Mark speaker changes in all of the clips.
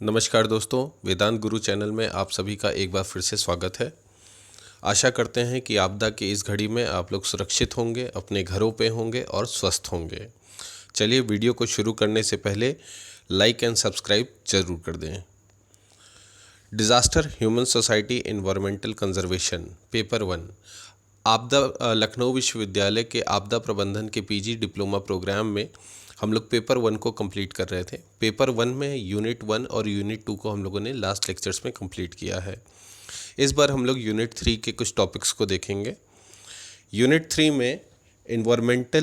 Speaker 1: नमस्कार दोस्तों, वेदांत गुरु चैनल में आप सभी का एक बार फिर से स्वागत है। आशा करते हैं कि आपदा की इस घड़ी में आप लोग सुरक्षित होंगे, अपने घरों पे होंगे और स्वस्थ होंगे। चलिए वीडियो को शुरू करने से पहले लाइक एंड सब्सक्राइब जरूर कर दें। Disaster human society environmental conservation paper 1 आपदा लखनऊ विश्वविद्यालय के आपदा प्रबंधन के पीजी डिप्लोमा प्रोग्राम में हम लोग पेपर 1 को कंप्लीट कर रहे थे। पेपर 1 में यूनिट 1 और यूनिट 2 को हम लोगों ने लास्ट लेक्चर्स में कंप्लीट किया है। इस बार हम लोग यूनिट 3 के कुछ टॉपिक्स को देखेंगे। यूनिट 3 में environment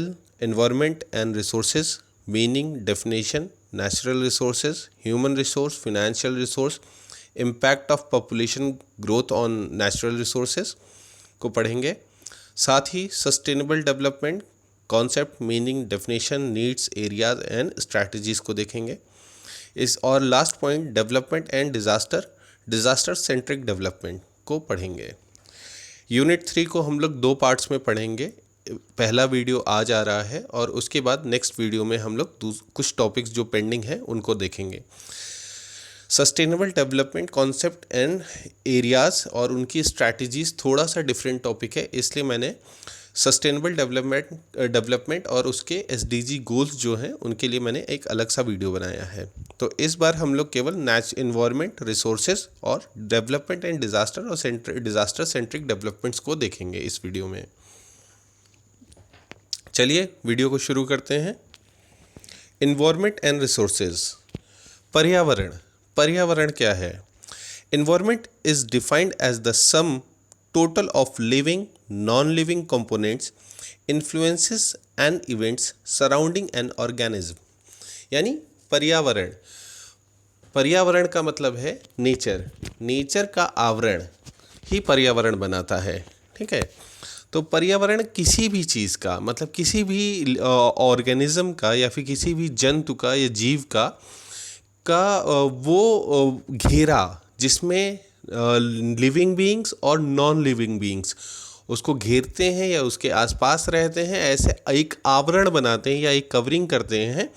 Speaker 1: and resources, meaning, definition, natural resources, human resource, financial resource, impact of population growth on natural resources को पढ़ेंगे। साथ ही sustainable development concept, meaning, definition, needs, areas and strategies को देखेंगे। इस और last point development and disaster centric development को पढ़ेंगे। यूनिट 3 को हम लोग 2 पार्ट्स में पढ़ेंगे। पहला वीडियो आज आ रहा है और उसके बाद नेक्स्ट वीडियो में हम लोग कुछ टॉपिक्स जो पेंडिंग है उनको देखेंगे। Sustainable development concept and areas और उनकी स्ट्रैटेजीज थोड़ा सा डिफरेंट टॉपिक है, इसलिए मैंने सस्टेनेबल डेवलपमेंट और उसके एसडीजी गोल्स जो हैं उनके लिए मैंने एक अलग सा वीडियो बनाया है। तो इस बार हम लोग केवल एनवायरमेंट, रिसोर्सेज और development and disaster centric developments को देखेंगे इस वीडियो में। चलिए वीडियो को शुरू करते हैं। Environment and resources. पर्यावरण क्या है? Environment is defined as the sum total of living, non-living components, influences and events surrounding an organism। यानी पर्यावरण का मतलब है नेचर का आवरण ही पर्यावरण बनाता है। ठीक है, तो पर्यावरण किसी भी चीज़ का मतलब किसी भी ऑर्गेनिज्म का या फिर किसी भी जंतु का या जीव का वो घेरा जिसमें लिविंग बीइंग्स और नॉन लिविंग बीइंग्स उसको घेरते हैं या उसके आसपास रहते हैं, ऐसे एक आवरण बनाते हैं या एक कवरिंग करते हैं,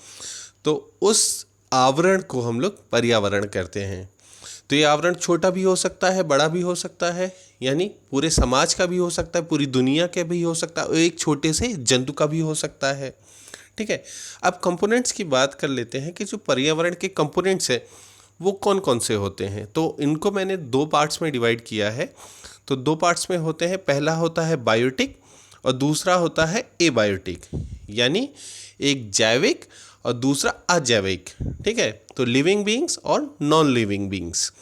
Speaker 1: तो उस आवरण को हम लोग पर्यावरण कहते हैं। तो ये आवरण छोटा भी हो सकता है, बड़ा भी हो सकता है, यानी पूरे समाज का भी हो सकता है, पूरी दुनिया का भी हो सकता है, एक छोटे से जंतु का भी हो सकता है। ठीक है, अब कंपोनेंट्स की बात कर लेते हैं कि जो पर्यावरण के कंपोनेंट्स है वो कौन कौन से होते हैं। तो इनको मैंने 2 पार्ट्स में डिवाइड किया है। तो 2 पार्ट्स में होते हैं, पहला होता है बायोटिक और दूसरा होता है एबायोटिक, यानी एक जैविक और दूसरा अजैविक। ठीक है, तो लिविंग बीइंग्स और नॉन लिविंग बीइंग्स।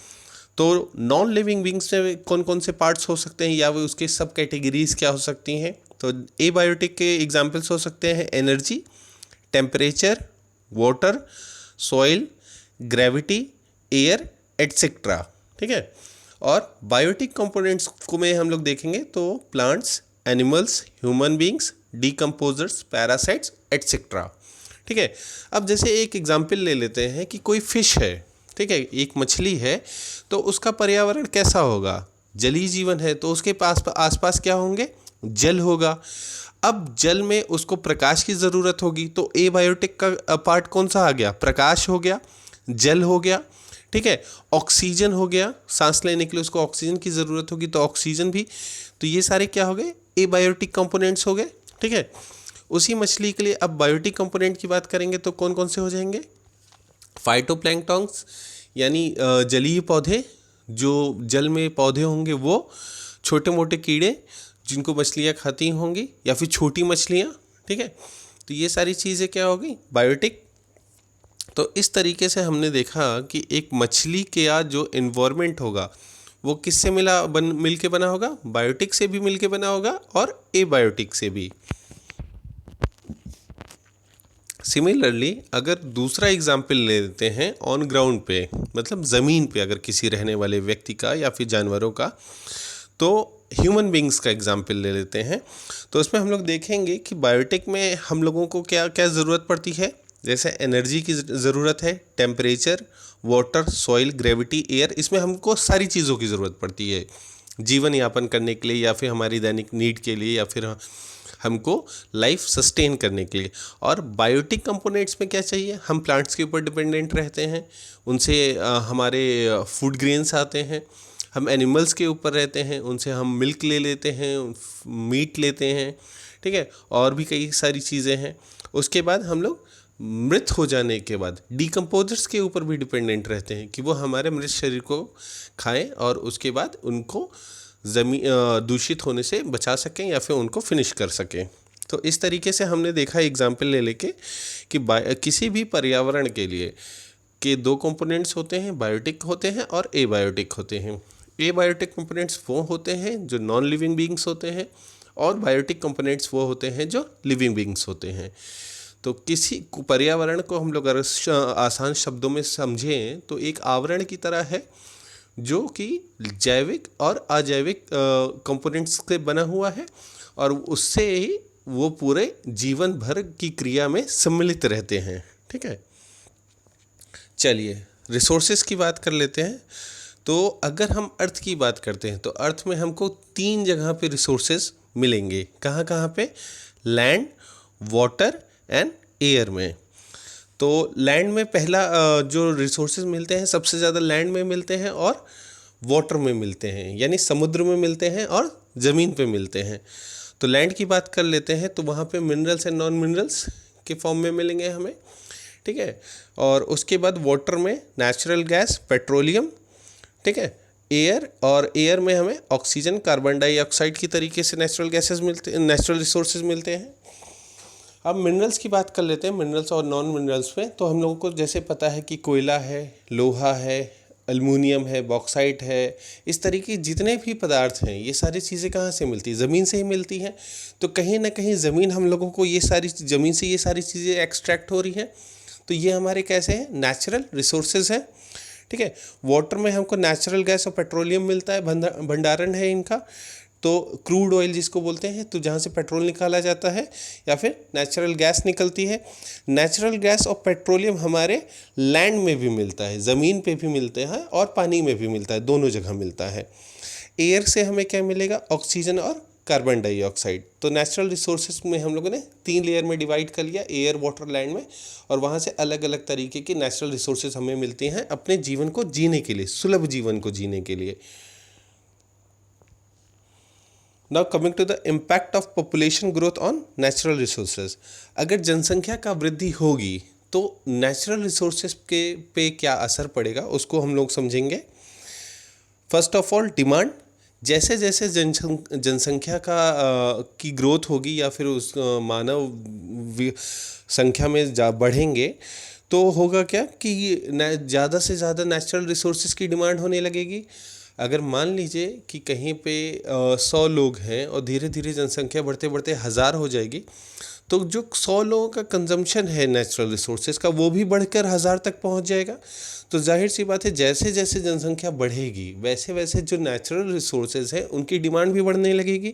Speaker 1: तो नॉन लिविंग बीइंग्स में कौन कौन से पार्ट्स हो सकते हैं या वो उसके सब कैटेगरीज क्या हो सकती हैं। तो एबायोटिक के एग्जाम्पल्स हो सकते हैं energy, temperature, water, soil, gravity, air etcetera. ठीक है, और बायोटिक कंपोनेंट्स को में हम लोग देखेंगे तो plants, animals, human beings, decomposers, parasites etcetera. ठीक है, अब जैसे एक एग्जांपल ले लेते हैं कि कोई फिश है, ठीक है, एक मछली है, तो उसका पर्यावरण कैसा होगा? जलीय जीवन है तो उसके पास आसपास क्या होंगे? जल होगा। अब जल में उसको प्रकाश की ज़रूरत होगी, तो एबायोटिक का पार्ट कौन सा आ गया? प्रकाश हो गया, जल हो गया। ठीक है, ऑक्सीजन हो गया, सांस लेने के लिए उसको ऑक्सीजन की ज़रूरत होगी तो ऑक्सीजन भी। तो ये सारे क्या हो गए? एबायोटिक कंपोनेंट्स हो गए। ठीक है, उसी मछली के लिए अब बायोटिक कंपोनेंट की बात करेंगे तो कौन कौन से हो जाएंगे? फाइटोप्लैंक्टन्स यानी जलीय पौधे, जो जल में पौधे होंगे, वो छोटे मोटे कीड़े जिनको मछलियाँ खाती होंगी या फिर छोटी मछलियाँ। ठीक है, तो ये सारी चीज़ें क्या होगी? बायोटिक। तो इस तरीके से हमने देखा कि एक मछली का जो एनवायरनमेंट होगा वो किससे मिल के बना होगा? बायोटिक से भी मिल के बना होगा और एबायोटिक से भी। सिमिलरली अगर दूसरा एग्जाम्पल ले लेते हैं ऑन ग्राउंड पे, मतलब ज़मीन पे अगर किसी रहने वाले व्यक्ति का या फिर जानवरों का, तो ह्यूमन बींग्स का एग्जाम्पल ले लेते हैं। तो उसमें हम लोग देखेंगे कि बायोटिक में हम लोगों को क्या क्या ज़रूरत पड़ती है। जैसे एनर्जी की ज़रूरत है, temperature, water, soil, gravity, air, इसमें हमको सारी चीज़ों की ज़रूरत पड़ती है जीवन यापन करने के लिए या फिर हमारी दैनिक नीड के लिए या फिर हमको लाइफ सस्टेन करने के लिए। और बायोटिक कंपोनेंट्स में क्या चाहिए, हम प्लांट्स के ऊपर डिपेंडेंट रहते हैं, उनसे हमारे फूड ग्रेन्स आते हैं। हम एनिमल्स के ऊपर रहते हैं, उनसे हम मिल्क ले लेते हैं, मीट लेते हैं, ठीक है, और भी कई सारी चीज़ें हैं। उसके बाद हम लोग मृत हो जाने के बाद डिकम्पोजर्स के ऊपर भी डिपेंडेंट रहते हैं कि वो हमारे मृत शरीर को खाएं और उसके बाद उनको दूषित होने से बचा सकें या फिर उनको फिनिश कर सकें। तो इस तरीके से हमने देखा एग्जाम्पल ले लेके कि किसी भी पर्यावरण के लिए के दो कंपोनेंट्स होते हैं, बायोटिक होते हैं और एबायोटिक होते हैं। एबायोटिक कंपोनेंट्स वो होते हैं जो नॉन लिविंग बींग्स होते हैं और बायोटिक कंपोनेंट्स वो होते हैं जो लिविंग बींग्स होते हैं। तो किसी पर्यावरण को हम लोग अगर आसान शब्दों में समझें तो एक आवरण की तरह है जो कि जैविक और अजैविक कंपोनेंट्स से बना हुआ है और उससे ही वो पूरे जीवन भर की क्रिया में सम्मिलित रहते हैं। ठीक है, चलिए रिसोर्सेज की बात कर लेते हैं। तो अगर हम अर्थ की बात करते हैं तो अर्थ में हमको 3 जगह पे रिसोर्सेज मिलेंगे। कहाँ कहाँ पे? लैंड, वाटर एंड एयर में। तो लैंड में पहला जो रिसोर्सेज मिलते हैं सबसे ज़्यादा लैंड में मिलते हैं और वाटर में मिलते हैं, यानी समुद्र में मिलते हैं और ज़मीन पे मिलते हैं। तो लैंड की बात कर लेते हैं तो वहाँ पे मिनरल्स एंड नॉन मिनरल्स के फॉर्म में मिलेंगे हमें, ठीक है। और उसके बाद वाटर में नेचुरल गैस, पेट्रोलियम, ठीक है। एयर, और एयर में हमें ऑक्सीजन, कार्बन डाइऑक्साइड की तरीके से नेचुरल गैसेस मिलते हैं, नेचुरल रिसोर्सेज मिलते हैं। अब मिनरल्स की बात कर लेते हैं, मिनरल्स और नॉन मिनरल्स में। तो हम लोगों को जैसे पता है कि कोयला है, लोहा है, एल्युमिनियम है, बॉक्साइट है, इस तरीके जितने भी पदार्थ हैं ये सारी चीज़ें कहाँ से मिलती हैं? ज़मीन से ही मिलती हैं। तो कहीं ना कहीं ज़मीन हम लोगों को ज़मीन से ये सारी चीज़ें एक्सट्रैक्ट हो रही हैं। तो ये हमारे कैसे हैं? नेचुरल रिसोर्सेज हैं, ठीक है। वाटर में हमको नेचुरल गैस और पेट्रोलियम मिलता है, भंडारण है इनका। तो क्रूड ऑयल जिसको बोलते हैं, तो जहाँ से पेट्रोल निकाला जाता है या फिर नेचुरल गैस निकलती है। नेचुरल गैस और पेट्रोलियम हमारे लैंड में भी मिलता है, ज़मीन पे भी मिलते हैं और पानी में भी मिलता है, दोनों जगह मिलता है। एयर से हमें क्या मिलेगा? ऑक्सीजन और कार्बन डाइऑक्साइड। तो नेचुरल रिसोर्सेज में हम लोगों ने 3 लेयर में डिवाइड कर लिया, एयर, वाटर, लैंड में, और वहाँ से अलग अलग तरीके की नेचुरल रिसोर्सेज हमें मिलती हैं अपने जीवन को जीने के लिए, सुलभ जीवन को जीने के लिए। Now coming to the impact of population growth on natural resources. अगर जनसंख्या का वृद्धि होगी तो नेचुरल रिसोर्सेज के पे क्या असर पड़ेगा उसको हम लोग समझेंगे। First of all demand. जैसे जैसे जनसंख्या की ग्रोथ होगी या फिर उस मानव संख्या में बढ़ेंगे तो होगा क्या कि ज़्यादा से ज़्यादा नेचुरल रिसोर्सेज की डिमांड होने लगेगी। अगर मान लीजिए कि कहीं पे 100 लोग हैं और धीरे धीरे जनसंख्या बढ़ते बढ़ते 1000 हो जाएगी, तो जो 100 लोगों का कंजम्पशन है नेचुरल रिसोर्सेज का वो भी बढ़कर 1000 तक पहुंच जाएगा। तो जाहिर सी बात है जैसे जैसे जनसंख्या बढ़ेगी वैसे वैसे जो नेचुरल रिसोर्सेज हैं उनकी डिमांड भी बढ़ने लगेगी,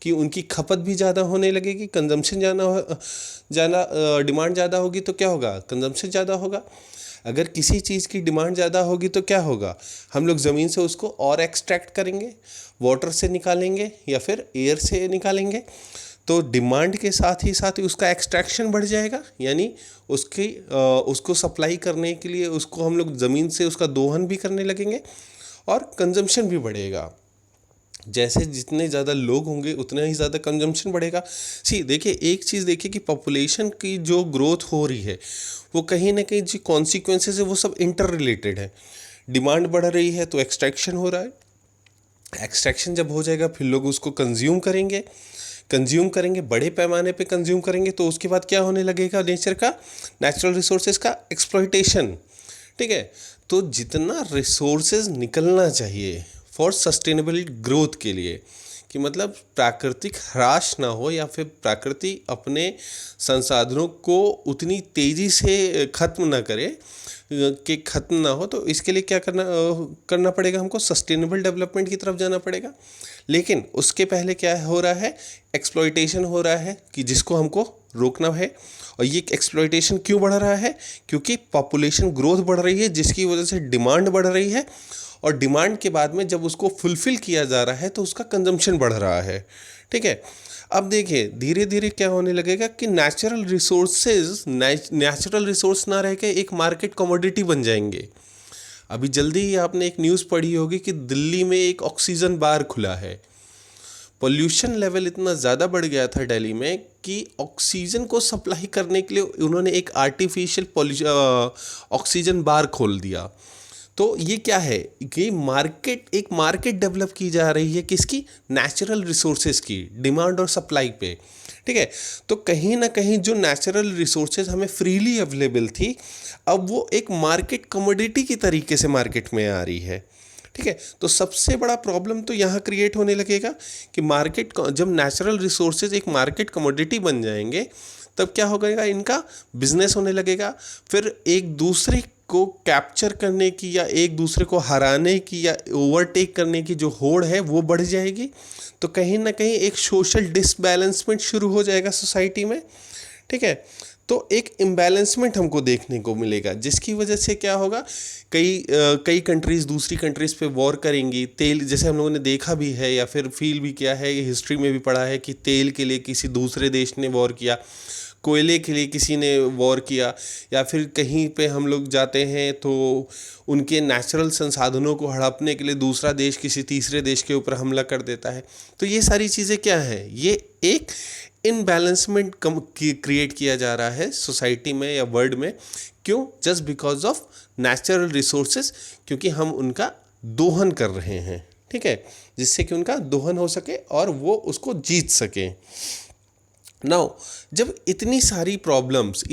Speaker 1: कि उनकी खपत भी ज़्यादा होने लगेगी। कंजम्पशन डिमांड ज़्यादा होगी तो क्या होगा? कंजम्पशन ज़्यादा होगा। अगर किसी चीज़ की डिमांड ज़्यादा होगी तो क्या होगा? हम लोग ज़मीन से उसको और एक्सट्रैक्ट करेंगे, वाटर से निकालेंगे या फिर एयर से निकालेंगे। तो डिमांड के साथ ही उसका एक्सट्रैक्शन बढ़ जाएगा, यानी उसको सप्लाई करने के लिए उसको हम लोग ज़मीन से उसका दोहन भी करने लगेंगे और कंजम्पशन भी बढ़ेगा। जैसे जितने ज़्यादा लोग होंगे उतना ही ज़्यादा कंजम्पशन बढ़ेगा। देखिए एक चीज़ देखिए कि पॉपुलेशन की जो ग्रोथ हो रही है वो कहीं ना कहीं जो कॉन्सिक्वेंसेस है वो सब इंटर रिलेटेड है। डिमांड बढ़ रही है तो एक्सट्रैक्शन हो रहा है, एक्सट्रैक्शन जब हो जाएगा फिर लोग उसको कंज्यूम करेंगे बड़े पैमाने पे कंज्यूम करेंगे, तो उसके बाद क्या होने लगेगा? नेचुरल रिसोर्सेज का एक्सप्लॉयटेशन, ठीक है। तो जितना रिसोर्सेज निकलना चाहिए फॉर सस्टेनेबल ग्रोथ के लिए, कि मतलब प्राकृतिक ह्रास ना हो या फिर प्रकृति अपने संसाधनों को उतनी तेज़ी से ख़त्म ना करे कि ख़त्म ना हो, तो इसके लिए क्या करना पड़ेगा? हमको सस्टेनेबल डेवलपमेंट की तरफ जाना पड़ेगा। लेकिन उसके पहले क्या हो रहा है? एक्सप्लॉयटेशन हो रहा है, कि जिसको हमको रोकना है। और ये एक्सप्लॉयटेशन क्यों बढ़ रहा है? क्योंकि पॉपुलेशन ग्रोथ बढ़ रही है जिसकी वजह से डिमांड बढ़ रही है, और डिमांड के बाद में जब उसको फुलफ़िल किया जा रहा है तो उसका कंजम्पशन बढ़ रहा है, ठीक है। अब देखिए धीरे धीरे क्या होने लगेगा कि नेचुरल रिसोर्स ना रह के एक मार्केट कमोडिटी बन जाएंगे। अभी जल्दी ही आपने एक न्यूज़ पढ़ी होगी कि दिल्ली में एक ऑक्सीजन बार खुला है। पोल्यूशन लेवल इतना ज़्यादा बढ़ गया था दिल्ली में कि ऑक्सीजन को सप्लाई करने के लिए उन्होंने एक आर्टिफिशियल ऑक्सीजन बार खोल दिया। तो ये क्या है कि एक मार्केट डेवलप की जा रही है किसकी, नेचुरल रिसोर्सेज की, डिमांड और सप्लाई पे। ठीक है, तो कहीं ना कहीं जो नेचुरल रिसोर्सेज हमें फ्रीली अवेलेबल थी, अब वो एक मार्केट कमोडिटी की तरीके से मार्केट में आ रही है। ठीक है, तो सबसे बड़ा प्रॉब्लम तो यहाँ क्रिएट होने लगेगा कि जब नेचुरल रिसोर्सेज एक मार्केट कमोडिटी बन जाएंगे तब क्या होगा, इनका बिजनेस होने लगेगा। फिर एक दूसरे को कैप्चर करने की या एक दूसरे को हराने की या ओवरटेक करने की जो होड़ है वो बढ़ जाएगी। तो कहीं ना कहीं एक सोशल डिसबैलेंसमेंट शुरू हो जाएगा सोसाइटी में। ठीक है, तो एक इम्बैलेंसमेंट हमको देखने को मिलेगा, जिसकी वजह से क्या होगा, कई कंट्रीज़ दूसरी कंट्रीज़ पे वॉर करेंगी। तेल, जैसे हम लोगों ने देखा भी है या फिर फील भी किया है, हिस्ट्री में भी पढ़ा है कि तेल के लिए किसी दूसरे देश ने वॉर किया, कोयले के लिए किसी ने वॉर किया, या फिर कहीं पे हम लोग जाते हैं तो उनके नेचुरल संसाधनों को हड़पने के लिए दूसरा देश किसी तीसरे देश के ऊपर हमला कर देता है। तो ये सारी चीज़ें क्या है, ये एक इनबैलेंसमेंट क्रिएट किया जा रहा है सोसाइटी में या वर्ल्ड में। क्यों? Just because of natural resources, क्योंकि हम उनका दोहन कर रहे हैं। ठीक है, जिससे कि उनका दोहन हो सके और वो उसको जीत सकें। नाउ जब इतनी सारी प्रॉब्लम्स,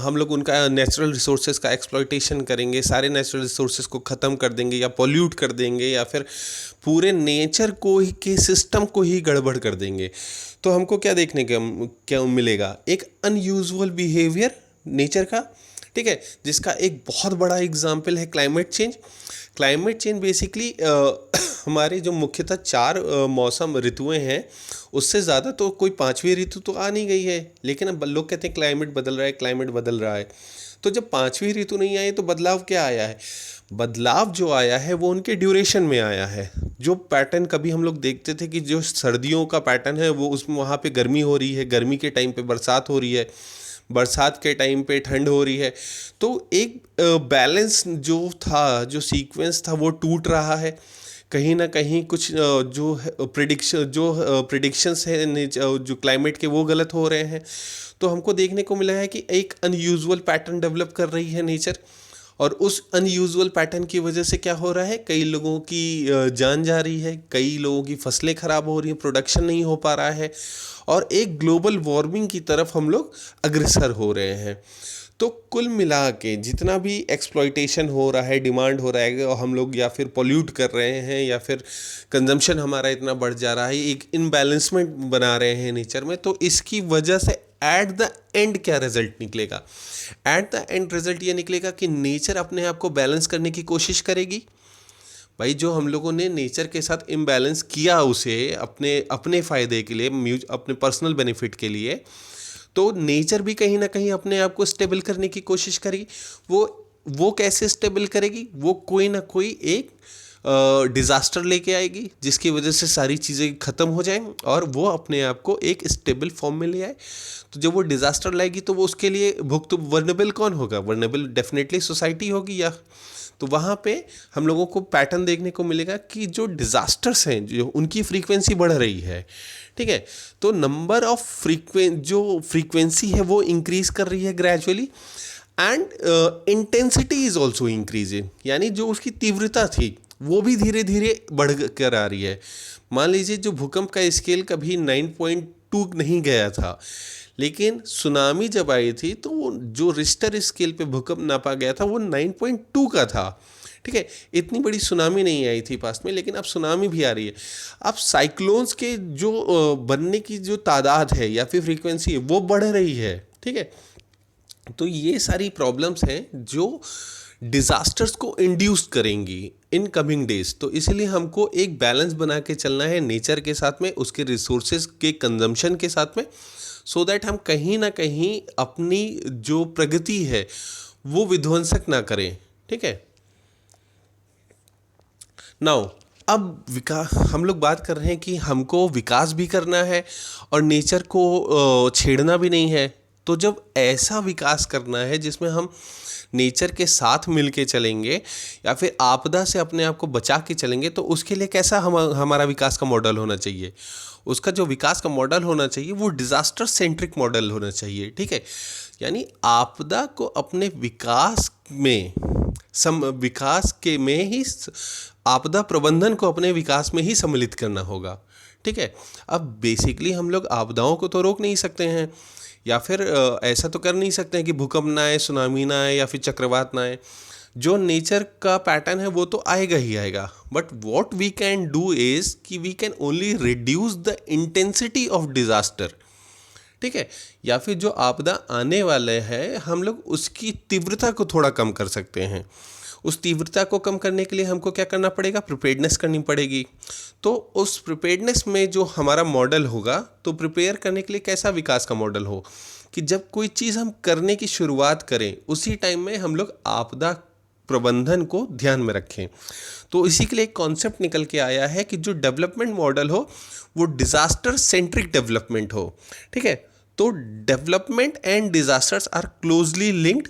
Speaker 1: हम लोग उनका नेचुरल रिसोर्सेज का एक्सप्लॉइटेशन करेंगे, सारे नेचुरल रिसोर्सेज को ख़त्म कर देंगे या पॉल्यूट कर देंगे या फिर पूरे नेचर को ही के सिस्टम को ही गड़बड़ कर देंगे, तो हमको क्या देखने क्या मिलेगा, एक अनयूजुअल बिहेवियर नेचर का। ठीक है, जिसका एक बहुत बड़ा एग्जाम्पल है climate change. Climate change basically हमारे जो मुख्यतः 4 मौसम ऋतुएं हैं, उससे ज़्यादा तो कोई 5वीं ऋतु तो आ नहीं गई है, लेकिन अब लोग कहते हैं क्लाइमेट बदल रहा है, क्लाइमेट बदल रहा है। तो जब 5वीं ऋतु नहीं आई तो बदलाव क्या आया है? बदलाव जो आया है वो उनके ड्यूरेशन में आया है। जो पैटर्न कभी हम लोग देखते थे कि जो सर्दियों का पैटर्न है वो उसमें वहाँ पे गर्मी हो रही है, गर्मी के टाइम पे बरसात हो रही है, बरसात के टाइम पे ठंड हो रही है, तो एक बैलेंस जो था, जो सीक्वेंस था वो टूट रहा है। कहीं ना कहीं कुछ जो प्रिडिक्शंस है जो क्लाइमेट के, वो गलत हो रहे हैं। तो हमको देखने को मिला है कि एक अनयूजुअल पैटर्न डेवलप कर रही है नेचर, और उस अनयूजुअल पैटर्न की वजह से क्या हो रहा है, कई लोगों की जान जा रही है, कई लोगों की फसलें ख़राब हो रही हैं, प्रोडक्शन नहीं हो पा रहा है, और एक ग्लोबल वार्मिंग की तरफ हम लोग अग्रसर हो रहे हैं। तो कुल मिला के जितना भी एक्सप्लॉइटेशन हो रहा है, डिमांड हो रहा है, और हम लोग या फिर पॉल्यूट कर रहे हैं या फिर कंजम्पशन हमारा इतना बढ़ जा रहा है, एक इनबैलेंसमेंट बना रहे हैं नेचर में, तो इसकी वजह से एट द एंड क्या रिजल्ट निकलेगा? एट द एंड रिजल्ट ये निकलेगा कि नेचर अपने आप को बैलेंस करने की कोशिश करेगी। भाई, जो हम लोगों ने नेचर के साथ इम्बैलेंस किया उसे अपने फ़ायदे के लिए, अपने पर्सनल बेनिफिट के लिए, तो नेचर भी कहीं ना कहीं अपने आप को स्टेबल करने की कोशिश करेगी। वो कैसे स्टेबल करेगी? वो कोई ना कोई एक डिज़ास्टर लेके आएगी, जिसकी वजह से सारी चीज़ें ख़त्म हो जाएं और वो अपने आप को एक स्टेबल फॉर्म में ले आए। तो जब वो डिज़ास्टर लाएगी तो वो उसके लिए वर्नेबल कौन होगा? वर्नेबल डेफिनेटली सोसाइटी होगी। या तो वहाँ पे हम लोगों को पैटर्न देखने को मिलेगा कि जो डिज़ास्टर्स हैं, जो उनकी फ्रीक्वेंसी बढ़ रही है। ठीक है, तो नंबर ऑफ फ्रीक्वेंसी है वो इंक्रीज़ कर रही है gradually, and intensity is also increasing, यानी जो उसकी तीव्रता थी वो भी धीरे धीरे बढ़ कर आ रही है। मान लीजिए जो भूकंप का स्केल कभी 9.2 नहीं गया था, लेकिन सुनामी जब आई थी तो वो जो रिश्टर स्केल पे भूकंप नापा गया था वो 9.2 का था। ठीक है, इतनी बड़ी सुनामी नहीं आई थी पास में, लेकिन अब सुनामी भी आ रही है। अब साइक्लोन्स के जो बनने की जो तादाद है या फिर फ्रीक्वेंसी है वो बढ़ रही है। ठीक है, तो ये सारी प्रॉब्लम्स हैं जो डिज़ास्टर्स को इंड्यूस करेंगी इन कमिंग डेज। तो इसलिए हमको एक बैलेंस बना के चलना है नेचर के साथ में, उसके रिसोर्सेज के कंजम्पशन के साथ में, सो दैट हम कहीं ना कहीं अपनी जो प्रगति है वो विध्वंसक ना करें। ठीक है, नाउ अब विकास, हम लोग बात कर रहे हैं कि हमको विकास भी करना है और नेचर को छेड़ना भी नहीं है। तो जब ऐसा विकास करना है जिसमें हम नेचर के साथ मिल के चलेंगे या फिर आपदा से अपने आप को बचा के चलेंगे, तो उसके लिए कैसा हमारा विकास का मॉडल होना चाहिए? उसका जो विकास का मॉडल होना चाहिए वो डिज़ास्टर सेंट्रिक मॉडल होना चाहिए, ठीक है। यानी आपदा को अपने विकास में विकास के में ही आपदा प्रबंधन को अपने विकास में ही सम्मिलित करना होगा, ठीक है। अब बेसिकली हम लोग आपदाओं को तो रोक नहीं सकते हैं, या फिर ऐसा तो कर नहीं सकते हैं कि भूकंप ना आए, सुनामी ना आए या फिर चक्रवात ना आए। जो नेचर का पैटर्न है वो तो आएगा ही आएगा, but what we can do is कि we can only reduce the intensity of disaster, ठीक है। या फिर जो आपदा आने वाले हैं हम लोग उसकी तीव्रता को थोड़ा कम कर सकते हैं। उस तीव्रता को कम करने के लिए हमको क्या करना पड़ेगा? प्रिपेयर्डनेस करनी पड़ेगी। तो उस प्रिपेयर्डनेस में जो हमारा मॉडल होगा, तो प्रिपेयर करने के लिए कैसा विकास का मॉडल हो कि जब कोई चीज़ हम करने की शुरुआत करें उसी टाइम में हम लोग आपदा प्रबंधन को ध्यान में रखें। तो इसी के लिए एक कॉन्सेप्ट निकल के आया है कि जो डेवलपमेंट मॉडल हो वो डिज़ास्टर सेंट्रिक डेवलपमेंट हो, ठीक है। तो development and disasters are closely linked.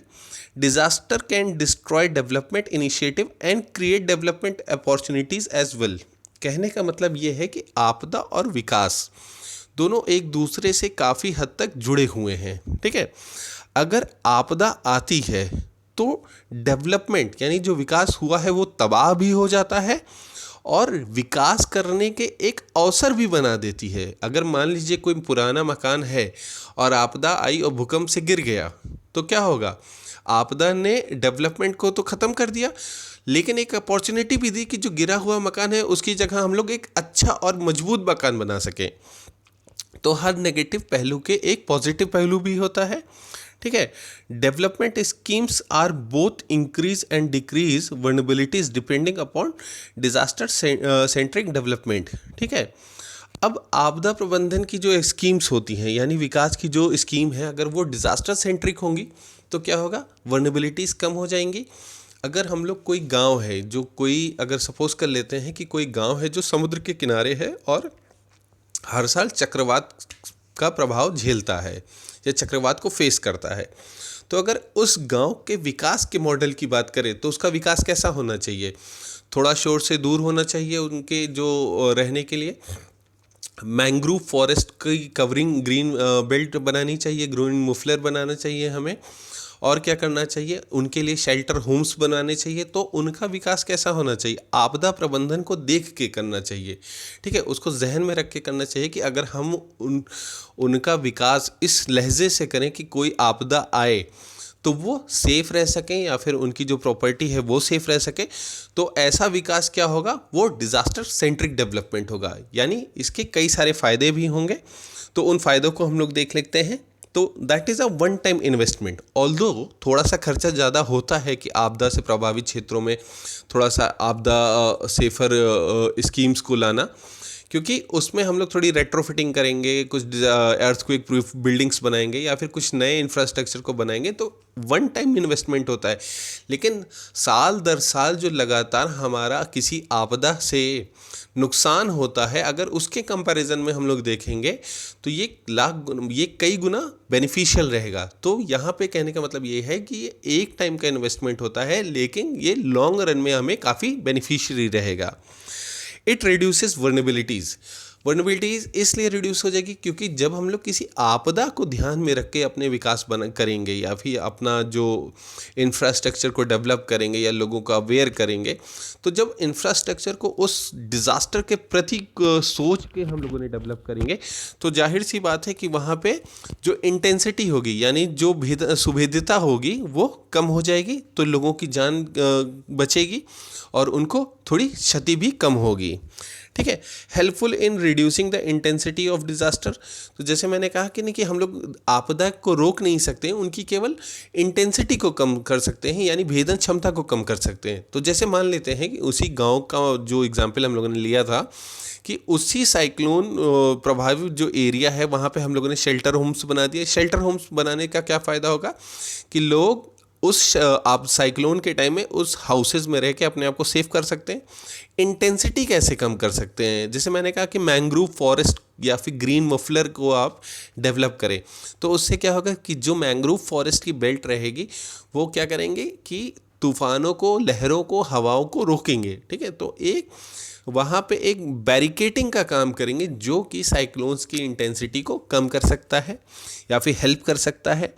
Speaker 1: Disaster can destroy development initiative and create development opportunities as well. कहने का मतलब ये है कि आपदा और विकास दोनों एक दूसरे से काफ़ी हद तक जुड़े हुए हैं, ठीक है। अगर आपदा आती है तो डेवलपमेंट यानी जो विकास हुआ है वो तबाह भी हो जाता है और विकास करने के एक अवसर भी बना देती है। अगर मान लीजिए कोई पुराना मकान है और आपदा आई और भूकंप से गिर गया, तो क्या होगा? आपदा ने डेवलपमेंट को तो ख़त्म कर दिया, लेकिन एक अपॉर्चुनिटी भी दी कि जो गिरा हुआ मकान है उसकी जगह हम लोग एक अच्छा और मजबूत मकान बना सकें। तो हर नेगेटिव पहलू के एक पॉजिटिव पहलू भी होता है, ठीक है। Development schemes are both increase and decrease vulnerabilities depending upon disaster centric development, ठीक है। अब आपदा प्रबंधन की जो स्कीम्स होती हैं यानी विकास की जो स्कीम है, अगर वो डिजास्टर सेंट्रिक होंगी तो क्या होगा? वर्नेबिलिटीज़ कम हो जाएंगी। अगर हम लोग कोई गांव है जो कोई, अगर सपोज कर लेते हैं कि कोई गांव है जो समुद्र के किनारे है और हर साल चक्रवात का प्रभाव झेलता है या चक्रवात को फेस करता है, तो अगर उस गांव के विकास के मॉडल की बात करें तो उसका विकास कैसा होना चाहिए? थोड़ा शोर से दूर होना चाहिए उनके जो रहने के लिए। मैंग्रोव फॉरेस्ट की कवरिंग ग्रीन बेल्ट बनानी चाहिए, ग्रीन मुफलर बनाना चाहिए हमें। और क्या करना चाहिए? उनके लिए शेल्टर होम्स बनाने चाहिए। तो उनका विकास कैसा होना चाहिए? आपदा प्रबंधन को देख के करना चाहिए, ठीक है। उसको जहन में रख के करना चाहिए कि अगर हम उनका विकास इस लहजे से करें कि कोई आपदा आए तो वो सेफ़ रह सकें या फिर उनकी जो प्रॉपर्टी है वो सेफ़ रह सके, तो ऐसा विकास क्या होगा? वो डिज़ास्टर सेंट्रिक डेवलपमेंट होगा। यानी इसके कई सारे फ़ायदे भी होंगे, तो उन फ़ायदों को हम लोग देख लेते हैं। तो that is a one time investment. Although थोड़ा सा खर्चा ज़्यादा होता है कि आपदा से प्रभावित क्षेत्रों में थोड़ा सा आपदा सेफर स्कीम्स को लाना, क्योंकि उसमें हम लोग थोड़ी रेट्रोफिटिंग करेंगे, कुछ अर्थक्वेक प्रूफ बिल्डिंग्स बनाएंगे या फिर कुछ नए इंफ्रास्ट्रक्चर को बनाएंगे, तो वन टाइम इन्वेस्टमेंट होता है। लेकिन साल दर साल जो लगातार हमारा किसी आपदा से नुकसान होता है, अगर उसके कंपैरिजन में हम लोग देखेंगे तो ये कई गुना बेनिफिशियल रहेगा। तो यहाँ पे कहने का मतलब ये है कि ये एक टाइम का इन्वेस्टमेंट होता है, लेकिन ये लॉन्ग रन में हमें काफ़ी बेनिफिशियरी रहेगा। It reduces वर्नेबिलिटीज़। वर्नेबिलिटीज़ इसलिए रिड्यूस हो जाएगी क्योंकि जब हम लोग किसी आपदा को ध्यान में रख के अपने विकास करेंगे या फिर अपना जो इंफ्रास्ट्रक्चर को डेवलप करेंगे या लोगों को अवेयर करेंगे, तो जब इंफ्रास्ट्रक्चर को उस डिज़ास्टर के प्रति सोच के हम लोगों ने डेवलप करेंगे, तो जाहिर सी बात है कि वहाँ पे जो इंटेंसिटी होगी यानी जो सुभेद्यता होगी वो कम हो जाएगी, तो लोगों की जान बचेगी और उनको थोड़ी क्षति भी कम होगी, ठीक है। Helpful in reducing the intensity of disaster. तो जैसे मैंने कहा कि नहीं कि हम लोग आपदा को रोक नहीं सकते हैं, उनकी केवल इंटेंसिटी को कम कर सकते हैं, यानी भेदन क्षमता को कम कर सकते हैं। तो जैसे मान लेते हैं कि उसी गांव का जो एग्जाम्पल हम लोगों ने लिया था कि उसी साइक्लोन प्रभावित जो एरिया है वहाँ पे हम लोगों ने शेल्टर होम्स बना दिए। शेल्टर होम्स बनाने का क्या फ़ायदा होगा कि लोग उस आप साइक्लोन के टाइम में उस हाउसेज में रह के अपने आप को सेव कर सकते हैं। इंटेंसिटी कैसे कम कर सकते हैं, जैसे मैंने कहा कि मैंग्रोव फॉरेस्ट या फिर ग्रीन मफलर को आप डेवलप करें, तो उससे क्या होगा कि जो मैंग्रोव फॉरेस्ट की बेल्ट रहेगी वो क्या करेंगे कि तूफानों को, लहरों को, हवाओं को रोकेंगे। ठीक है, तो एक वहाँ पे एक बैरिकेटिंग का काम करेंगे जो कि साइक्लोन्स की इंटेंसिटी को कम कर सकता है या फिर हेल्प कर सकता है।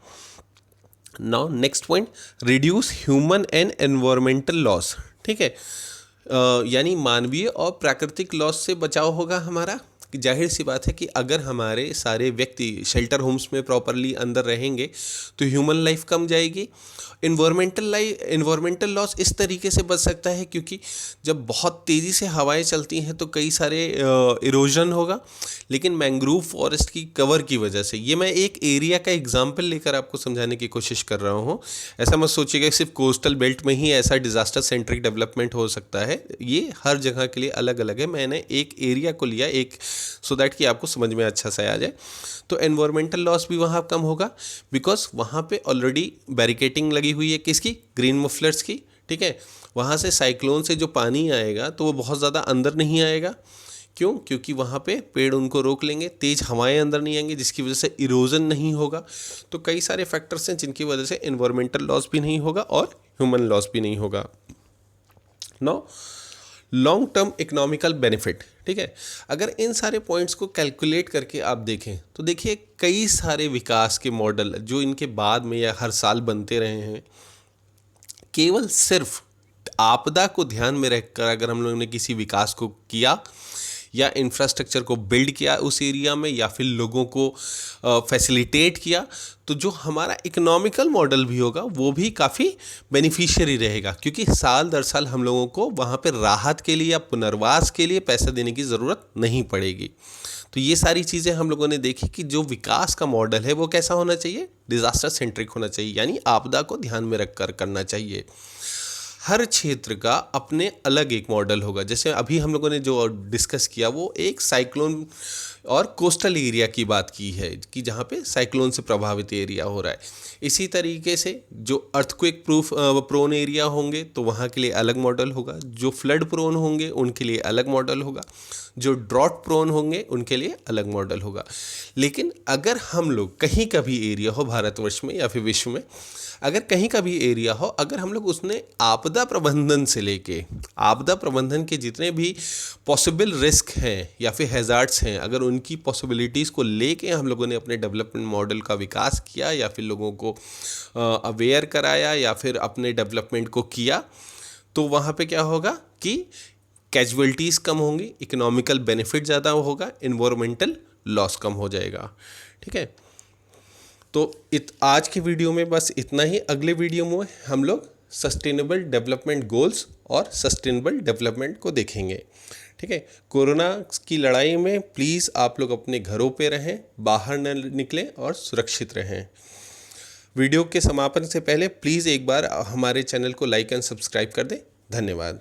Speaker 1: Now next point, reduce human and environmental loss. ठीक है, यानी मानवीय और प्राकृतिक लॉस से बचाव होगा हमारा। कि जाहिर सी बात है कि अगर हमारे सारे व्यक्ति शेल्टर होम्स में प्रॉपरली अंदर रहेंगे तो ह्यूमन लाइफ कम जाएगी। इन्वायरमेंटल लॉस इस तरीके से बच सकता है क्योंकि जब बहुत तेज़ी से हवाएं चलती हैं तो कई सारे इरोजन होगा, लेकिन मैंग्रोव फॉरेस्ट की कवर की वजह से, ये मैं एक एरिया का एग्जांपल लेकर आपको समझाने की कोशिश कर रहा हूँ। ऐसा मत सोचिएगा सिर्फ कोस्टल बेल्ट में ही ऐसा डिज़ास्टर सेंट्रिक डेवलपमेंट हो सकता है, ये हर जगह के लिए अलग अलग है। मैंने एक एरिया को लिया एक सो दैट कि आपको समझ में अच्छा सा आ जाए। तो एनवायरमेंटल लॉस भी वहाँ कम होगा बिकॉज वहाँ पे ऑलरेडी बैरिकेटिंग लगी हुई है, किसकी, ग्रीन मफलर्स की। ठीक है, वहाँ से साइक्लोन से जो पानी आएगा तो वो बहुत ज़्यादा अंदर नहीं आएगा। क्यों? क्योंकि वहाँ पे पेड़ उनको रोक लेंगे, तेज़ हवाएं अंदर नहीं आएंगी जिसकी वजह से इरोजन नहीं होगा। तो कई सारे फैक्टर्स हैं जिनकी वजह से एनवायरमेंटल लॉस भी नहीं होगा और ह्यूमन लॉस भी नहीं होगा। Now long term economical benefit. ठीक है, अगर इन सारे पॉइंट्स को कैलकुलेट करके आप देखें तो देखिए कई सारे विकास के मॉडल जो इनके बाद में या हर साल बनते रहे हैं, केवल सिर्फ आपदा को ध्यान में रखकर अगर हम लोगों ने किसी विकास को किया या इंफ्रास्ट्रक्चर को बिल्ड किया उस एरिया में या फिर लोगों को फैसिलिटेट किया, तो जो हमारा इकोनॉमिकल मॉडल भी होगा वो भी काफ़ी बेनिफिशियरी रहेगा क्योंकि साल दर साल हम लोगों को वहाँ पर राहत के लिए या पुनर्वास के लिए पैसा देने की ज़रूरत नहीं पड़ेगी। तो ये सारी चीज़ें हम लोगों ने देखी कि जो विकास का मॉडल है वो कैसा होना चाहिए, डिज़ास्टर सेंट्रिक होना चाहिए, यानी आपदा को ध्यान में रखकर करना चाहिए। हर क्षेत्र का अपने अलग एक मॉडल होगा। जैसे अभी हम लोगों ने जो डिस्कस किया वो एक साइक्लोन और कोस्टल एरिया की बात की है कि जहाँ पे साइक्लोन से प्रभावित एरिया हो रहा है। इसी तरीके से जो अर्थक्वेक प्रोन एरिया होंगे तो वहाँ के लिए अलग मॉडल होगा, जो फ्लड प्रोन होंगे उनके लिए अलग मॉडल होगा, जो ड्रॉट प्रोन होंगे उनके लिए अलग मॉडल होगा। लेकिन अगर हम लोग कहीं का भी एरिया हो भारतवर्ष में या फिर विश्व में, अगर कहीं का भी एरिया हो, अगर हम लोग उसने आपदा प्रबंधन से लेके आपदा प्रबंधन के जितने भी पॉसिबल रिस्क हैं या फिर हैज़ार्ड्स हैं, अगर उनकी पॉसिबिलिटीज़ को लेके हम लोगों ने अपने डेवलपमेंट मॉडल का विकास किया या फिर लोगों को अवेयर कराया या फिर अपने डेवलपमेंट को किया, तो वहाँ पे क्या होगा कि कैजुअलिटीज़ कम होंगी, इकोनॉमिकल बेनिफिट ज़्यादा होगा, इन्वायरमेंटल लॉस कम हो जाएगा। ठीक है, तो आज के वीडियो में बस इतना ही। अगले वीडियो में हम लोग सस्टेनेबल डेवलपमेंट गोल्स और सस्टेनेबल डेवलपमेंट को देखेंगे। ठीक है, कोरोना की लड़ाई में प्लीज़ आप लोग अपने घरों पे रहें, बाहर न निकलें और सुरक्षित रहें। वीडियो के समापन से पहले प्लीज़ एक बार हमारे चैनल को लाइक एंड सब्सक्राइब कर दें। धन्यवाद।